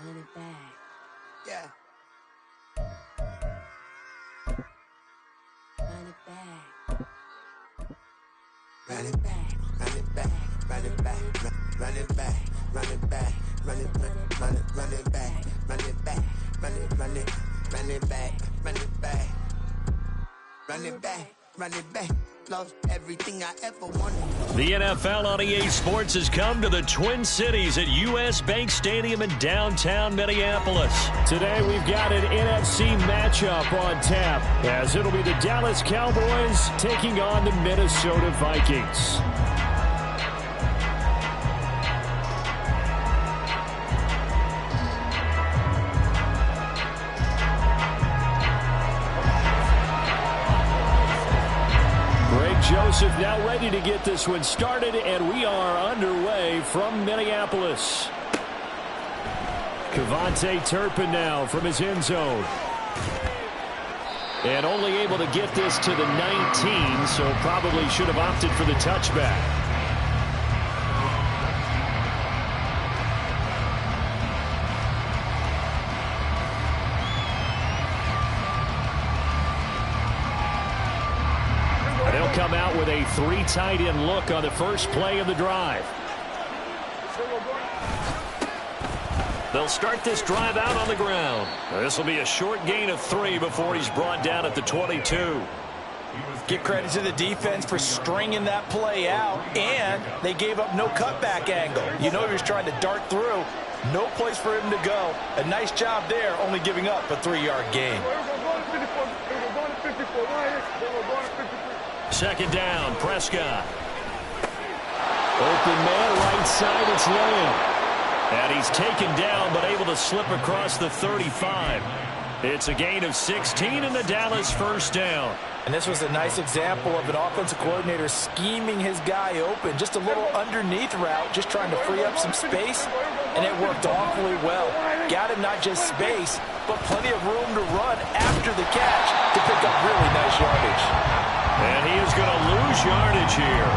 Run it back. Yeah. Run it back. Run it back. Run it back. Run it back. Run it back. Run it back. Run it back. Run it run it back. Run it back. Run it run it run it back. Run it back. Run it back. Run it back. Lost everything I ever wanted. The NFL on EA Sports has come to the Twin Cities at U.S. Bank Stadium in downtown Minneapolis. Today we've got an NFC matchup on tap, as it'll be the Dallas Cowboys taking on the Minnesota Vikings. Joseph now ready to get this one started, and we are underway from Minneapolis. Cavante Turpin now from his end zone. And only able to get this to the 19, so probably should have opted for the touchback. Come out with a 3 tight end look on the first play of the drive. They'll start this drive out on the ground. This will be a short gain of 3 before he's brought down at the 22. Give credit to the defense for stringing that play out, and they gave up no cutback angle. You know he was trying to dart through. No place for him to go. A nice job there, only giving up a 3-yard gain. Second down, Prescott. Open man, right side, it's Lynn. And he's taken down, but able to slip across the 35. It's a gain of 16 in the Dallas first down. And this was a nice example of an offensive coordinator scheming his guy open. Just a little underneath route, just trying to free up some space, and it worked awfully well. Got him not just space, but plenty of room to run after the catch to pick up really nice yardage. And he is going to lose yardage here.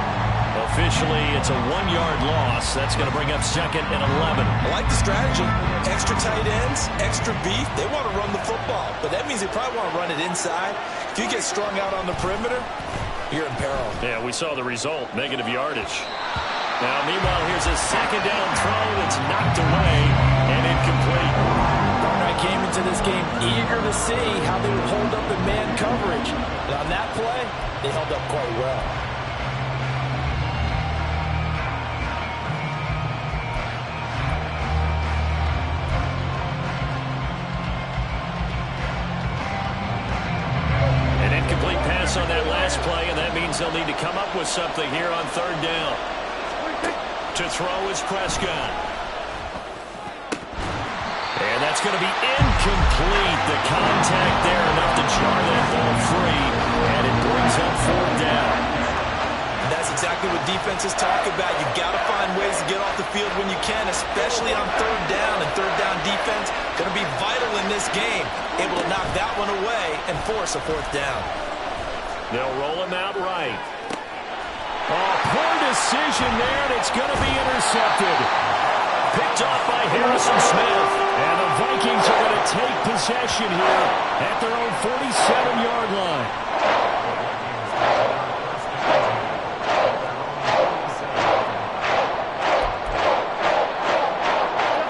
Officially, it's a 1-yard loss. That's going to bring up 2nd and 11. I like the strategy. Extra tight ends, extra beef. They want to run the football, but that means they probably want to run it inside. If you get strung out on the perimeter, you're in peril. Yeah, we saw the result, negative yardage. Now, meanwhile, here's a second down throw that's knocked away and incomplete. Barnett came into this game eager to see how they would hold up in man coverage. And on that play, they held up quite well. An incomplete pass on that last play, and that means they'll need to come up with something here on 3rd down. To throw is Prescott. And that's going to be incomplete. The contact there enough to jar that ball free, and it brings up 4th down. And that's exactly what defenses talk about. You've got to find ways to get off the field when you can, especially on 3rd down. And 3rd down defense going to be vital in this game. Able to knock that one away and force a 4th down. They'll roll him out right. Oh, poor decision there, and it's going to be intercepted. Picked off by Harrison Smith. And the Vikings are going to take possession here at their own 47-yard line.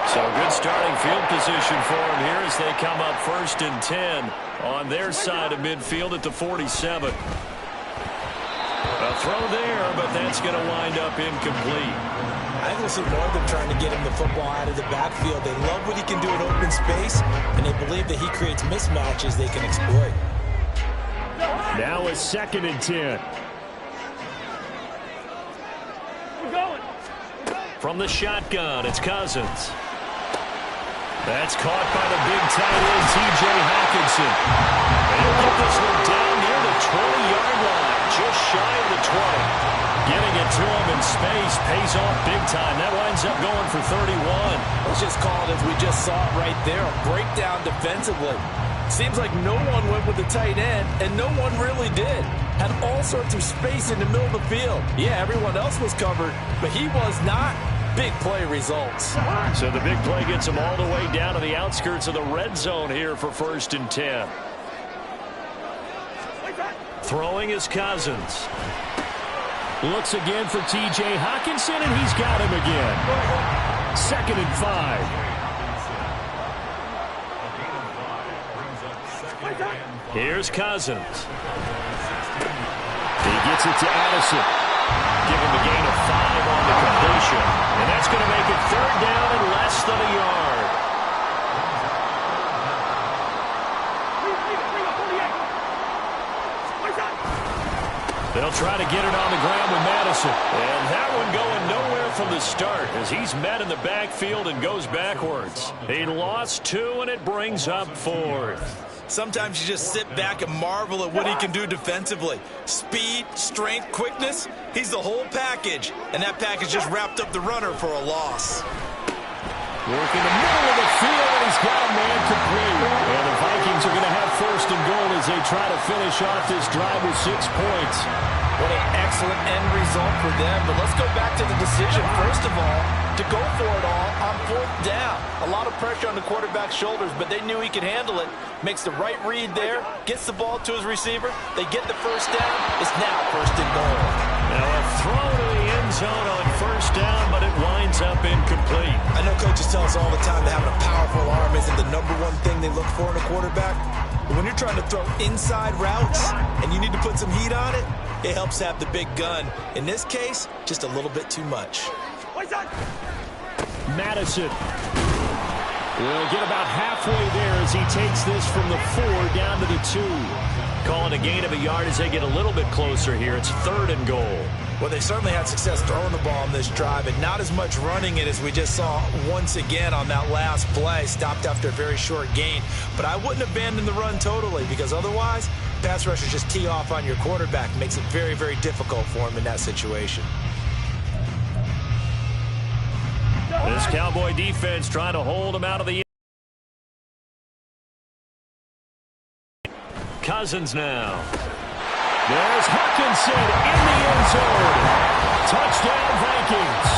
So good starting field position for them here as they come up 1st and 10 on their side of midfield at the 47. A throw there, but that's going to wind up incomplete. I think we'll see more of them trying to get him the football out of the backfield. They love what he can do in open space, and they believe that he creates mismatches they can exploit. Now a 2nd and 10. From the shotgun, it's Cousins. That's caught by the big tight end, T.J. Hawkinson. They'll get this one down near the 20-yard line, just shy of the 20. Getting it to him in space pays off big time. That winds up going for 31. Let's just call it as we just saw it right there. A breakdown defensively. Seems like no one went with the tight end, and no one really did. Had all sorts of space in the middle of the field. Yeah, everyone else was covered, but he was not. big play results. So the big play gets them all the way down to the outskirts of the red zone here for 1st and 10. Throwing is Cousins. Looks again for T.J. Hockenson, and he's got him again. 2nd and 5. Here's Cousins. He gets it to Addison. Give him a gain of 5 on the completion. And that's going to make it 3rd down and less than a yard. They'll try to get it on the ground with Madison. And that one going nowhere from the start as he's met in the backfield and goes backwards. He lost 2, and it brings up 4th. Sometimes you just sit back and marvel at what he can do defensively. Speed, strength, quickness, he's the whole package. And that package just wrapped up the runner for a loss. Working the middle of the field, and he's got a man complete. And the Vikings are going to have 1st and goal as they try to finish off this drive with 6 points. What an excellent end result for them. But let's go back to the decision, first of all, to go for it all on 4th down. A lot of pressure on the quarterback's shoulders, but they knew he could handle it. Makes the right read there, gets the ball to his receiver. They get the 1st down. It's now 1st and goal. Now a throw to the end zone on 1st down, but it winds up incomplete. I know coaches tell us all the time that having a powerful arm isn't the #1 thing they look for in a quarterback. But when you're trying to throw inside routes and you need to put some heat on it, it helps have the big gun. In this case, just a little bit too much. Madison will get about halfway there as he takes this from the 4 down to the 2. Calling a gain of a yard as they get a little bit closer here. It's 3rd and goal. Well, they certainly had success throwing the ball on this drive and not as much running it as we just saw once again on that last play. Stopped after a very short gain. But I wouldn't abandon the run totally because otherwise, pass rushers just tee off on your quarterback. Makes it very, very difficult for him in that situation. This Cowboy defense trying to hold him out of the Cousins now. There's Hockenson in the end zone. Touchdown Vikings.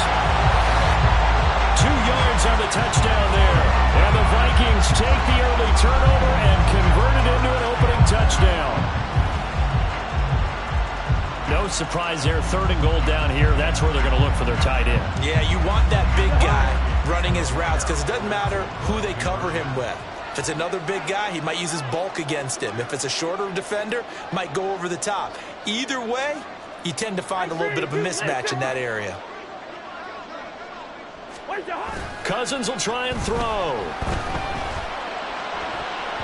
2 yards on the touchdown there. And the Vikings take the early turnover and convert it into an opening touchdown. No surprise there. 3rd and goal down here. That's where they're going to look for their tight end. Yeah, you want that big guy running his routes because it doesn't matter who they cover him with. If it's another big guy, he might use his bulk against him. If it's a shorter defender, might go over the top. Either way, you tend to find a little bit of a mismatch in that area. Cousins will try and throw.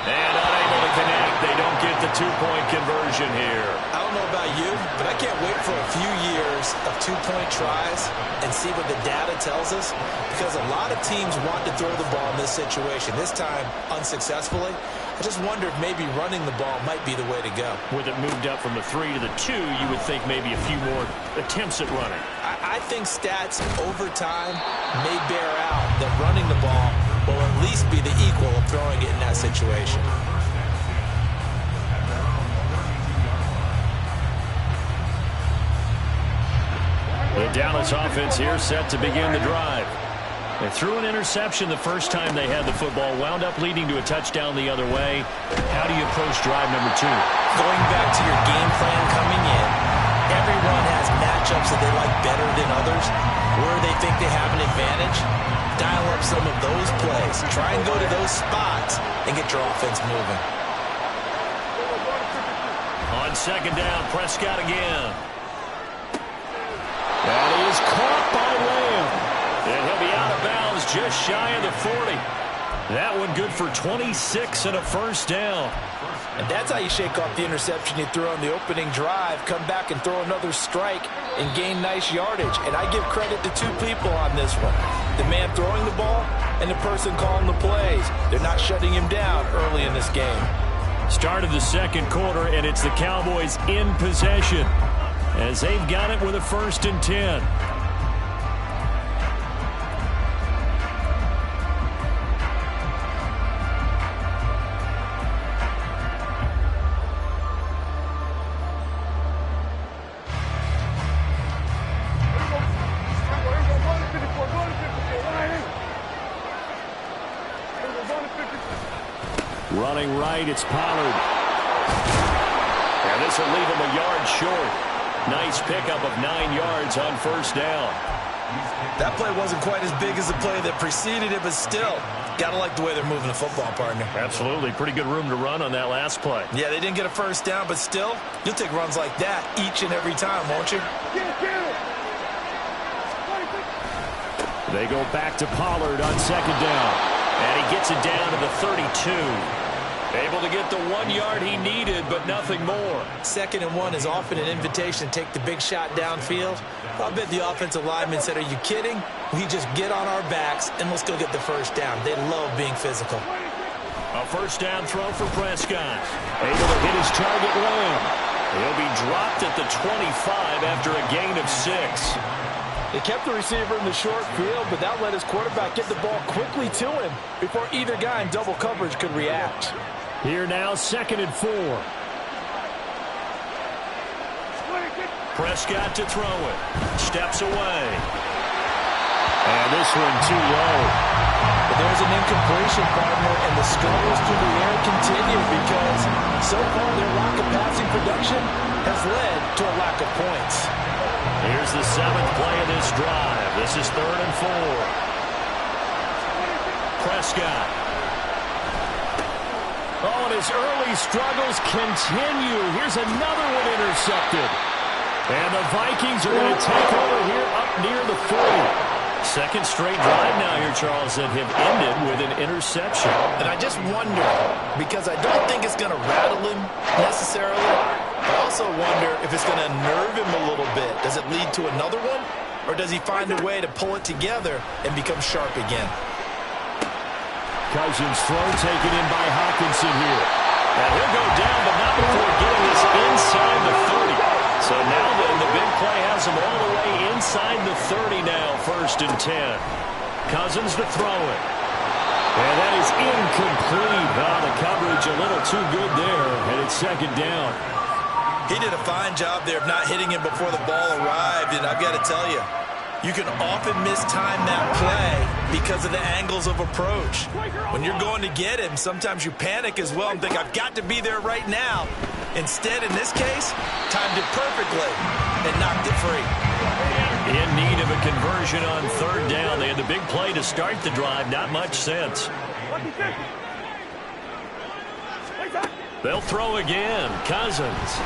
And unable to connect. They don't get the 2-point conversion here. I don't know about you, but I can't wait for a few years of 2-point tries and see what the data tells us, because a lot of teams want to throw the ball in this situation. This time, unsuccessfully. I just wonder if maybe running the ball might be the way to go. With it moved up from the 3 to the 2, you would think maybe a few more attempts at running. I think stats over time may bear out that running the ball will at least be the equal of throwing it in that situation. The Dallas offense here set to begin the drive. They threw an interception the first time they had the football, wound up leading to a touchdown the other way. How do you approach drive number 2? Going back to your game plan coming in, everyone has matchups that they like better than others, where they think they have an advantage. Dial up some of those plays. Try and go to those spots and get your offense moving. On 2nd down, Prescott again. That is caught by Lamb. And he'll be out of bounds just shy of the 40. That one good for 26 and a 1st down. And that's how you shake off the interception you threw on the opening drive, come back and throw another strike and gain nice yardage. And I give credit to 2 people on this one. The man throwing the ball and the person calling the plays. They're not shutting him down early in this game. Start of the 2nd quarter, and it's the Cowboys in possession as they've got it with a 1st and 10. Running right, it's Pollard. And this will leave him a yard short. Nice pickup of 9 yards on first down. That play wasn't quite as big as the play that preceded it, but still, gotta like the way they're moving the football, partner. Absolutely. Pretty good room to run on that last play. Yeah, they didn't get a first down, but still, you'll take runs like that each and every time, won't you? They go back to Pollard on second down. And he gets it down to the 32. Able to get the 1 yard he needed, but nothing more. 2nd and 1 is often an invitation to take the big shot downfield. I bet the offensive lineman said, are you kidding? We just get on our backs and let's go get the first down. They love being physical. A first down throw for Prescott. Able to hit his target Lamb. He'll be dropped at the 25 after a gain of 6. They kept the receiver in the short field, but that let his quarterback get the ball quickly to him before either guy in double coverage could react. Here now, 2nd and 4. Prescott to throw it. Steps away. And this one too low. But there's an incompletion, partner, and the struggles through the air continue because so far their lack of passing production has led to a lack of points. Here's the 7th play of this drive. This is 3rd and 4. Prescott. Oh, and his early struggles continue. Here's another one intercepted. And the Vikings are going to take over here up near the 40. Second straight drive now here, Charles, that have ended with an interception. And I just wonder, because I don't think it's going to rattle him necessarily, I also wonder if it's going to unnerve him a little bit. Does it lead to another one? Or does he find a way to pull it together and become sharp again? Cousins throw taken in by Hawkinson here. And he'll go down, but not before getting this inside the 30. So now then, the big play has him all the way inside the 30 now, 1st and 10. Cousins to throw it. And that is incomplete. The coverage a little too good there, and it's 2nd down. He did a fine job there of not hitting him before the ball arrived, and I've got to tell you, you can often mistime that play because of the angles of approach. When you're going to get him, sometimes you panic as well and think, I've got to be there right now. Instead, in this case, timed it perfectly and knocked it free. In need of a conversion on 3rd down. They had the big play to start the drive. Not much sense. They'll throw again. Cousins.